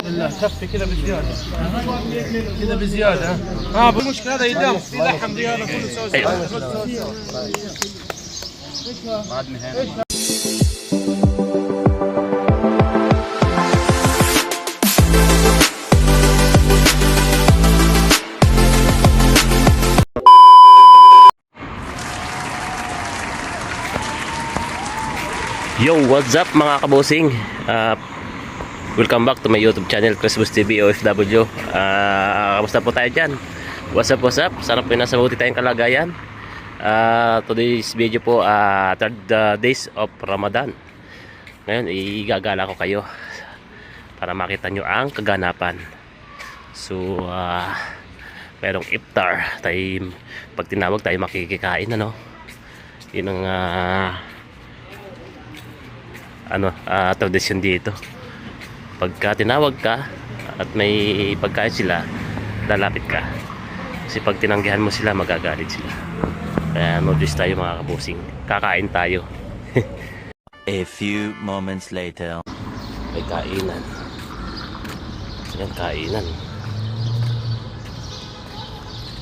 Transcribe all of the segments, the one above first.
لا كفي كذا بزياده، كذا بزياده. ها بالمشكله هذا يدام في لحم دي هذا كله سوا سوا. Yo, what's up mga kabosing? Welcome back to my YouTube channel, Chris Bus TV OFW. Kamusta po tayo dyan? What's up, what's up? Sana po nasa mabuti tayong kalagayan. Today's video po, third days of Ramadan. Ngayon, igagala ko kayo para makita nyo ang kaganapan. So, merong iftar tayo, pag tinawag tayo makikikain, ano? Yun ang tradisyon dito. Pagka tinawag ka at may pagkain sila, lalapit ka. Kasi pag tinanggihan mo sila, magagalit sila. Kaya notice tayo mga kabusing, kakain tayo. A few moments later. May kainan. Yan, kainan.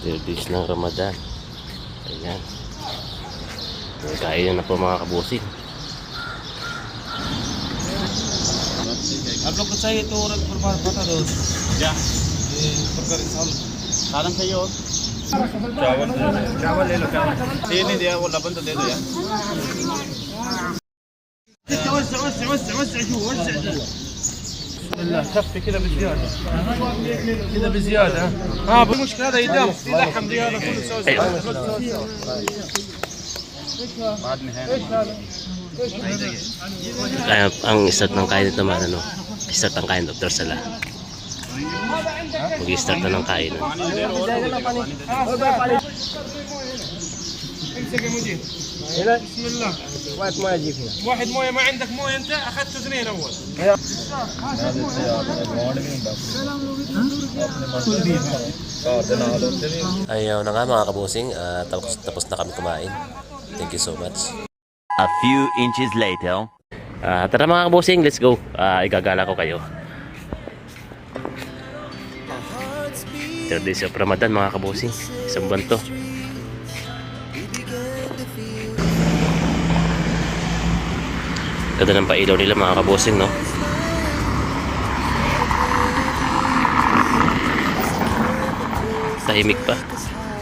Days ng Ramadan. Ayan. May kainan na po mga kabusing. आप लोग को चाहिए तो और बता दो क्या तरकारी सालन चाहिए और चावल ले लो चावल ये नहीं दिया वो लबन तो दे दो यार لا كفي كذا بزياده كذا بزياده ها بالمشكله هذا يدام في لحم دي هذا كله سوا Kaya ang start ng kain ito man, ano, start ang kain Dr. Sala. Mag-start na ng kain. بسم الله واحد مويه ما عندك مويه انت اخذت اثنين اول Ayaw na nga mga kabusing, tapos na kami kumain. Thank you so much. A few inches later. Tara mga kabusing, let's go. Igagala ko kayo. Third days of Ramadan mga kabusing. Isang buwan to. Ganda ng pailaw nila mga kabusing, no? Tahimik pa.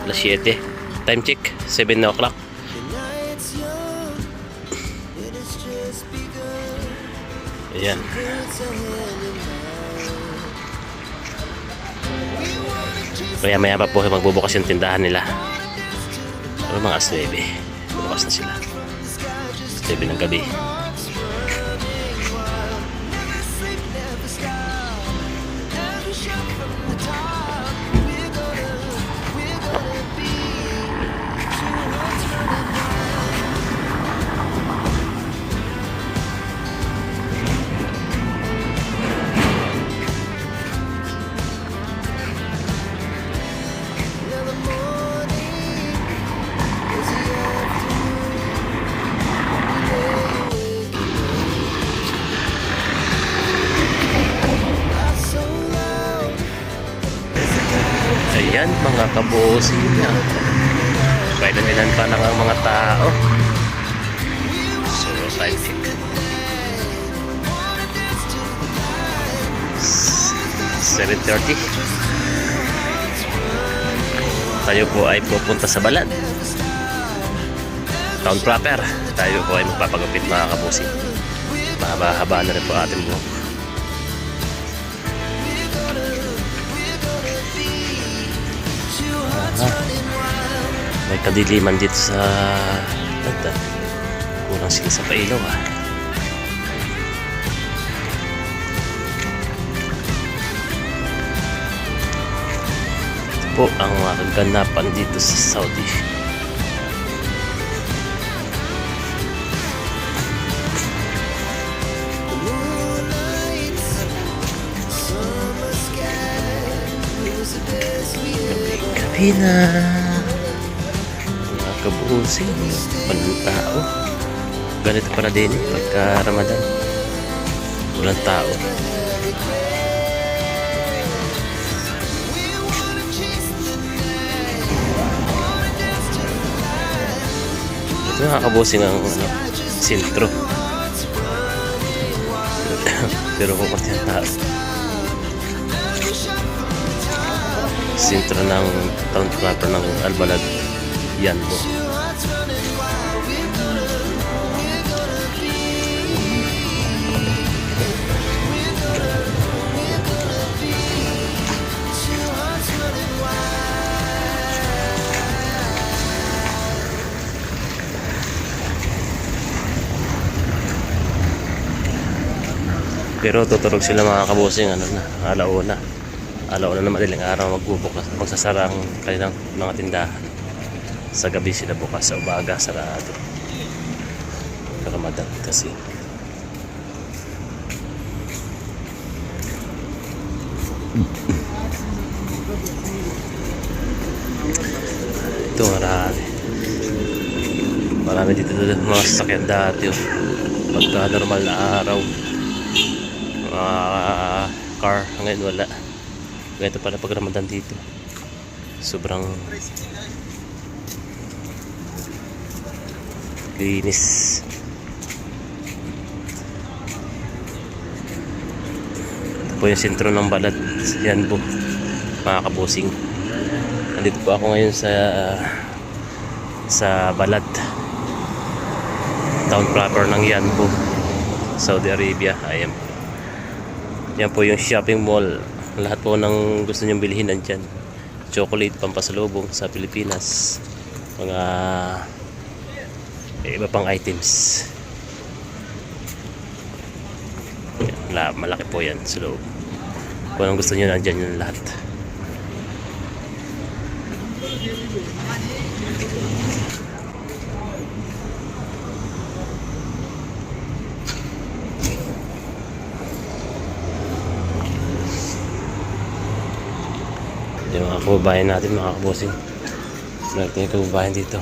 Alas 7. Time check, 7 o'clock. Ayan. Maya pa po magbubukas yung tindahan nila. Pero mga 9. Bukas na sila. 7 ng gabi. Ayan mga kabosing niya. Pailan pa lang ang mga tao. So time check 7:30. Tayo po ay pupunta sa Balad Town proper. Tayo po ay magpapagupit mga kabosing. Mahaba-haba na rin po ating buhok. May kadiliman dito sa tanda. Kulang sila sa pailaw Ito po ang mga kaganapan dito sa Saudi. Gabi na. Kabusing, walang tao. Ganito pala din pagka Ramadan, walang tao. Mga kabosing ang sentro. Pero kung pati ang taas. Sentro ng town proper ng Albalad. Yan po. Pero tuturog sila mga kabosing ano na, alauna na madaling araw magbubukas, magsasara ang kanilang mga tindahan. Sa gabi sila bukas, sa umaga sarado. Ramadan kasi. Ito marami dito mga sasakyan dati pagka normal na araw. Car ngayon wala. Ito pala pag Ramadan dito sobrang linis. Ito po yung sentro ng Balad. Yan po mga kabosing. Nandito po ako ngayon sa Balad, town proper ng Yanbu, Saudi Arabia. Ayan po. Yan po yung shopping mall. Lahat po ng gusto nyong bilhin nandyan. Chocolate, pampasalubong sa Pilipinas. Mga iba pang items. Yan, malaki po yan sa loob. Kung anong gusto nyo nandyan yung lahat. Yung mga kababayan natin, mga kabosing. Meron tayong kababayan dito.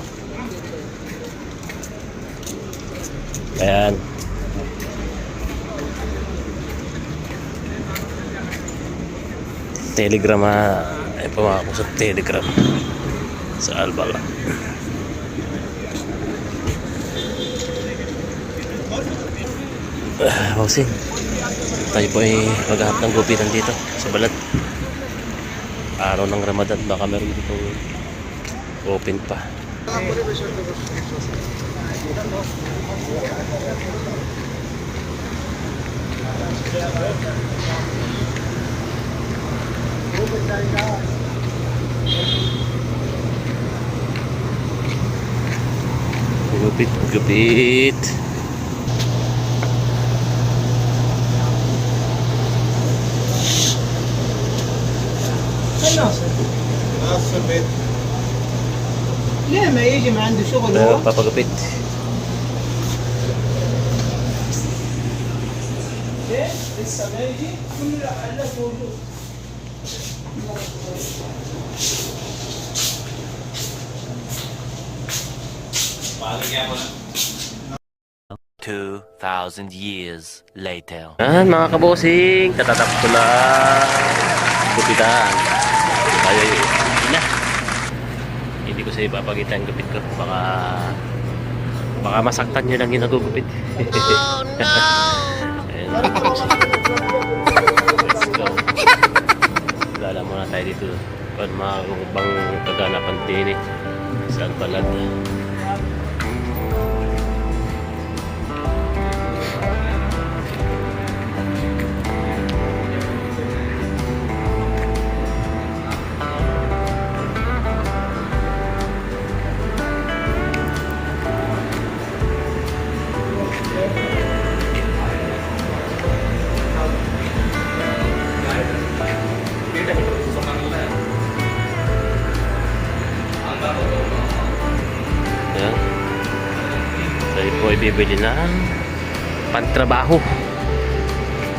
Ayan. Telegram ay pamako sa Telegram sa Albala. Kabosing, tayo po ay maghahanap ng gupitan dito sa Balad. Araw ng Ramadan, baka meron dito open pa. Gupit. ليه ما يجي ما عنده شغل Pero هو؟ papagupit. ليه؟ لسه ما يجي؟ كل الحلات موجود. 2,000 years later. Mga kabosing, tatatapos ko na gupitan. Tayo na. Hindi ko sa ipapakita ang gupit ko. Baka masaktan nyo lang yung nagugupit. Oh no! Ayan, mga kabosing. Let's go. Lala muna tayo dito. Kung mga bang kaganapan din eh. Saan pala? Ayan. Tayo po ay bibili ng pantrabaho.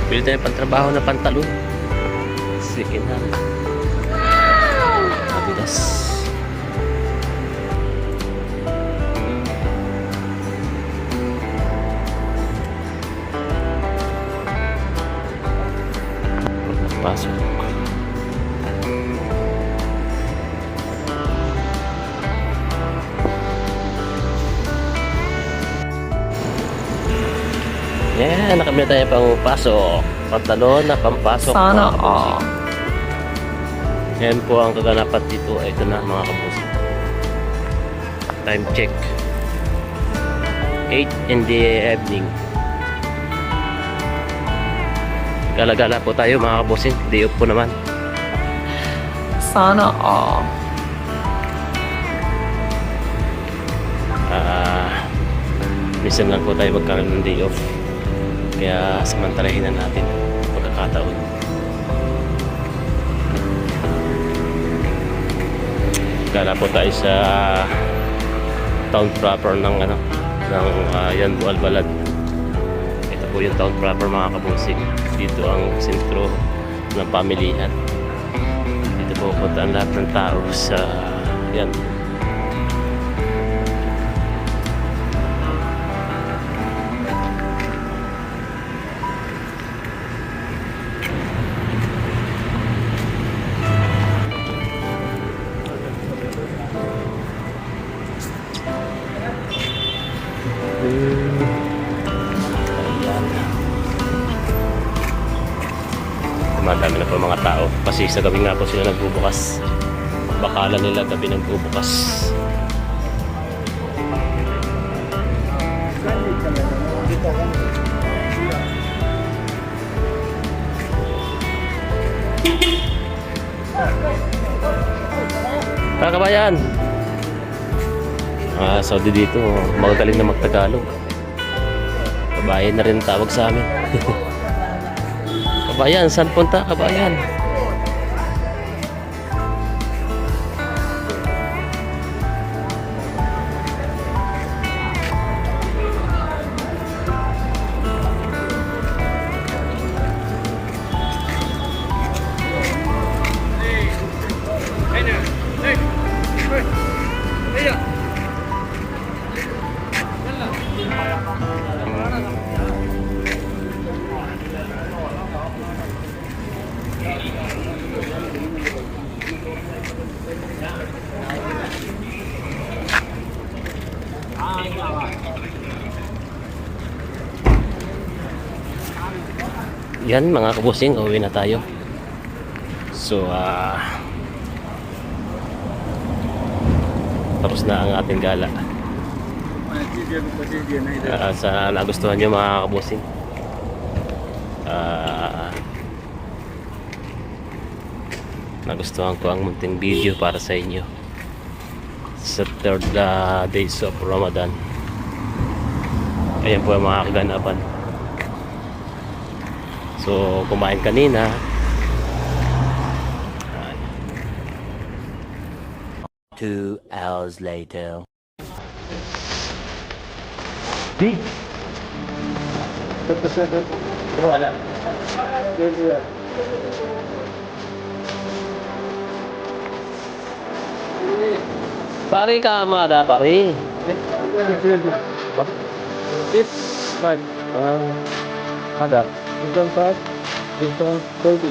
Bili tayo pantrabaho na pantalon. Sige na. Adidas. Pasok. Yan, nakabili tayo pang pasok. Pantalon na pampasok. Sana mga kabusing. Yan po ang kaganapan dito. Ito na mga kabusing. Time check. 8 in the evening. Gala-gala po tayo mga kabusing. Day off po naman. Sana all. Minsan lang po tayo magkaroon ng day off. Kaya samantalahin na natin pagkakataon. Gala po tayo sa town proper ng Yanbu Albalad. Ito po yung town proper mga kabusing. Dito ang sentro ng pamilihan. Dito po punta ang lahat ng tao sa yan. Madami na po mga tao kasi sa gabi nga po sila nagbubukas. Bakala nila gabi nagbubukas. Mga kabayan, Saudi dito magagaling na magtagalog. Kabayan na rin tawag sa amin. Kabayan, saan punta kabayan? Yan mga kabusing, uwi na tayo. So tapos na ang ating gala. Sa nagustuhan nyo mga kabusing. Nagustuhan ko ang munting video para sa inyo sa third days of Ramadan. Ayan po ang mga kaganapan. So, kumain kanina. Two hours later. Big! Wala. Pare ka amada, pare. Ada. Bukan Pak. Bukan Kopi.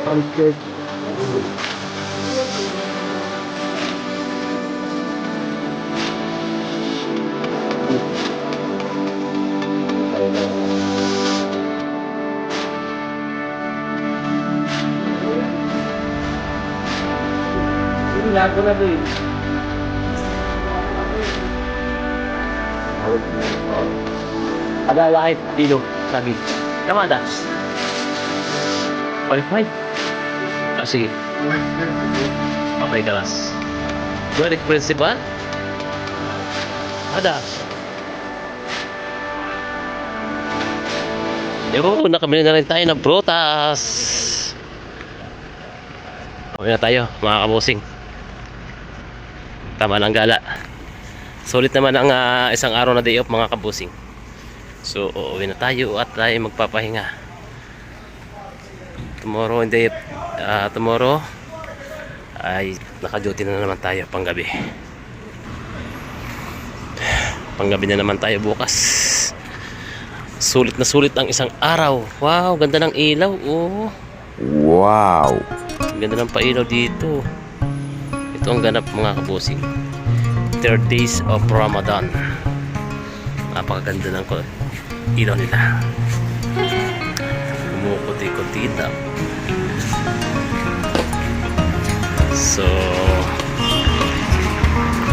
Kopi. Ini lagu lagi. Ada live dito sabi. Tama da. Wi-Fi. Sige. Okay, galas. Dua principal. Ada. Yo, nakabili na rin tayo ng prutas. Uwi na tayo, mga kabusing. Tama ng gala. Sulit naman ang isang araw na day off, mga kabusing. So, uwi na tayo at tayo magpapahinga. Tomorrow ay naka-duty na naman tayo panggabi. Panggabi na naman tayo bukas. Sulit na sulit ang isang araw. Wow, ganda ng ilaw. Oh. Wow. Ganda ng pailaw dito. Ito ang ganap, mga kabusing. 3 days of Ramadan. Napakaganda ng ilaw nila. Kumukuti-kuti daw. So,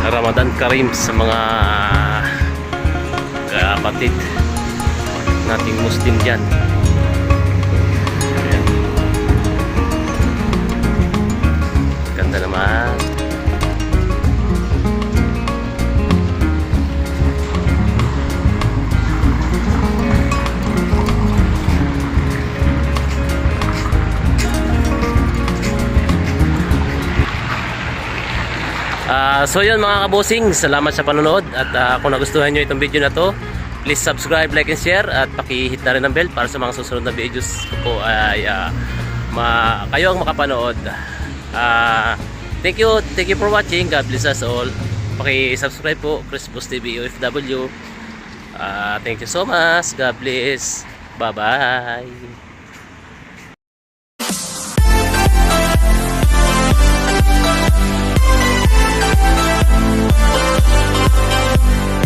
Ramadan Karim sa mga kapatid nating Muslim dyan. Ayan. Ganda naman. So yun mga kabosing, salamat sa panonood at kung nagustuhan nyo itong video na to, please subscribe, like and share at paki-hit na rin ang bell para sa mga susunod na videos ko po ay kayo ang makapanood. Thank you for watching. God bless us all. Paki-subscribe po, Chris Bus TV OFW. Thank you so much. God bless. Bye bye.